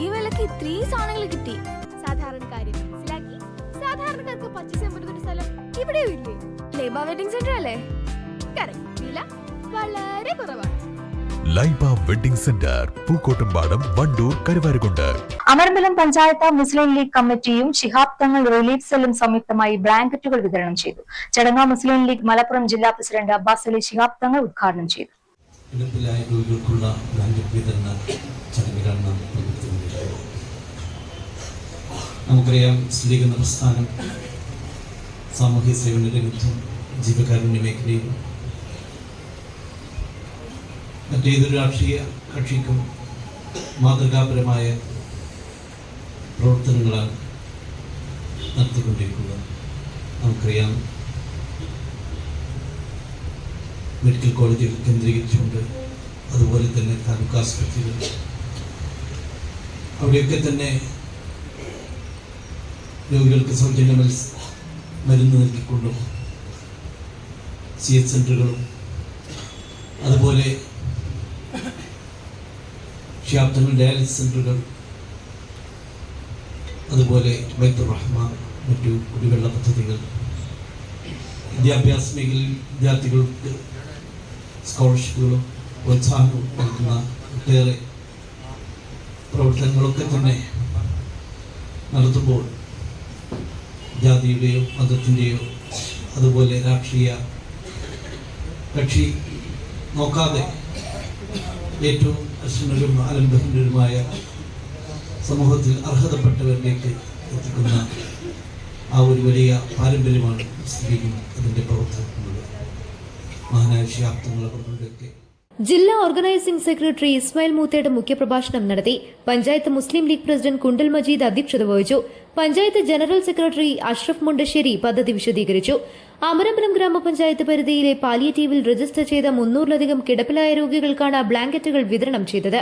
ഈ വിലക്ക് ഇത്രയും സാധനങ്ങൾ കിട്ടി. സാധാരണക്കാരെ മനസ്സിലാക്കി സാധാരണക്കാർക്ക് പർച്ചേസ് പറ്റുന്ന സ്ഥലം ഇവിടെയും ഇല്ലേ? ലൈബ വെഡിങ് സെന്റർ അല്ലേ? കറക്റ്റ്. വില വളരെ കുറവാണ്. Laiba wedding centre, Pookkottumpadam, Wandoor, Karuvarakundu. അമരമ്പലം പഞ്ചായത്ത് മുസ്ലിം ലീഗ് കമ്മിറ്റിയും ശിഹാബ് തങ്ങൾ റിലീഫ് സെല്ലും സംയുക്തമായി ബ്ലാങ്കറ്റുകൾ വിതരണം ചെയ്തു. ചടങ്ങ് മുസ്ലിം ലീഗ് മലപ്പുറം ജില്ലാ പ്രസിഡന്റ് അബ്ബാസ് അലി ശിഹാബ് തങ്ങൾ ഉദ്ഘാടനം ചെയ്തു. നമുക്കറിയാം, ലീഗ് എന്ന പ്രസ്ഥാനം സാമൂഹ്യ സേവന രംഗത്തും ജീവകാരുണ്യ മേഖലയിലും മറ്റേതൊരു രാഷ്ട്രീയ കക്ഷിക്കും മാതൃകാപരമായ പ്രവർത്തനങ്ങളാണ് നടത്തിക്കൊണ്ടിരിക്കുന്നത്. നമുക്കറിയാം, മെഡിക്കൽ കോളേജുകൾ കേന്ദ്രീകരിച്ചുകൊണ്ട്, അതുപോലെ തന്നെ താലൂക്ക് ആശുപത്രികൾ, അവിടെയൊക്കെ തന്നെ രോഗികൾക്ക് സൗജന്യ മരുന്ന് നൽകിക്കൊണ്ടും CH സെൻ്ററുകളും അതുപോലെ ശിഹാബ് തങ്ങൾ ഡയാലിസിസ് സെൻ്ററുകൾ, അതുപോലെ ബൈത്തുർ റഹ്മാൻ, മറ്റു കുടിവെള്ള പദ്ധതികൾ, വിദ്യാഭ്യാസ മേഖലയിൽ വിദ്യാർത്ഥികൾക്ക് സ്കോളർഷിപ്പുകളും പ്രോത്സാഹനവും നൽകുന്ന ഒട്ടേറെ പ്രവർത്തനങ്ങളൊക്കെ തന്നെ നടത്തുമ്പോൾ ജാതിയുടെയോ മതത്തിൻ്റെയോ അതുപോലെ രാഷ്ട്രീയ കക്ഷി നോക്കാതെ ഏറ്റവും അശ്വനരും ആലംബഹീനരുമായ സമൂഹത്തിൽ അർഹതപ്പെട്ടവരിലേക്ക് എത്തിക്കുന്ന ആ ഒരു വലിയ പാരമ്പര്യമാണ് മുസ്ലിം ലീഗും അതിൻ്റെ പ്രവർത്തനങ്ങളുള്ളത്. മഹാനായ ശിഹാബ് തങ്ങൾ അവരുടെയൊക്കെ ജില്ലാ ഓർഗനൈസിംഗ് സെക്രട്ടറി ഇസ്മായിൽ മൂത്തേട് മുഖ്യപ്രഭാഷണം നടത്തി. പഞ്ചായത്ത് മുസ്ലിം ലീഗ് പ്രസിഡന്റ് കുണ്ടൽ മജീദ് അധ്യക്ഷത വഹിച്ചു. പഞ്ചായത്ത് ജനറൽ സെക്രട്ടറി അഷ്റഫ് മുണ്ടശ്ശേരി പദ്ധതി വിശദീകരിച്ചു. അമരമ്പലം ഗ്രാമപഞ്ചായത്ത് പരിധിയിലെ പാലിയേറ്റീവിൽ രജിസ്റ്റർ ചെയ്ത 300-ലധികം കിടപ്പിലായ രോഗികൾക്കാണ് ബ്ലാങ്കറ്റുകൾ വിതരണം ചെയ്തത്.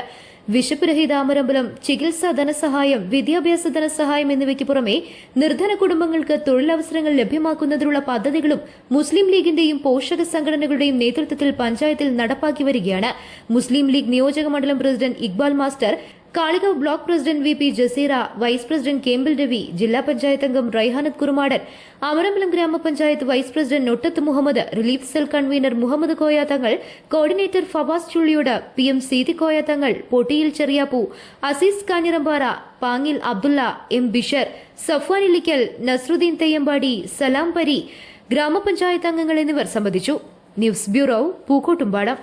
വിശപ്പ് രഹിത അമരമ്പലം, ചികിത്സാ ധനസഹായം, വിദ്യാഭ്യാസ ധനസഹായം എന്നിവയ്ക്ക് പുറമെ നിർധന കുടുംബങ്ങൾക്ക് തൊഴിലവസരങ്ങൾ ലഭ്യമാക്കുന്നതിനുള്ള പദ്ധതികളും മുസ്ലിം ലീഗിന്റെയും പോഷക സംഘടനകളുടെയും നേതൃത്വത്തിൽ പഞ്ചായത്തിൽ നടപ്പാക്കി വരികയാണ്. മുസ്ലിം ലീഗ് നിയോജക മണ്ഡലം president Iqbal master, Kalikavu block president VP Jaseera, vice president കേമ്പിൾ രവി, ജില്ലാ പഞ്ചായത്ത് അംഗം റൈഹാനത്ത് കുറുമാടൻ, അമരമ്പലം ഗ്രാമപഞ്ചായത്ത് vice president Nottath Muhammad, relief cell convener Muhammad Koya Thangal, coordinator Fawas Chulliyode, PM Seethi Koya Thangal, Pottiyil Cheriyappu, Azeez കാഞ്ഞിറമ്പാറ, Pangil Abdulla, M Bishar, Safwan Illikkal, Nasruddin Theyyampadi, സലാം പരി, ഗ്രാമപഞ്ചായത്ത് അംഗങ്ങൾ എന്നിവർ സംബന്ധിച്ചു. News bureau, Pookkottumpadam.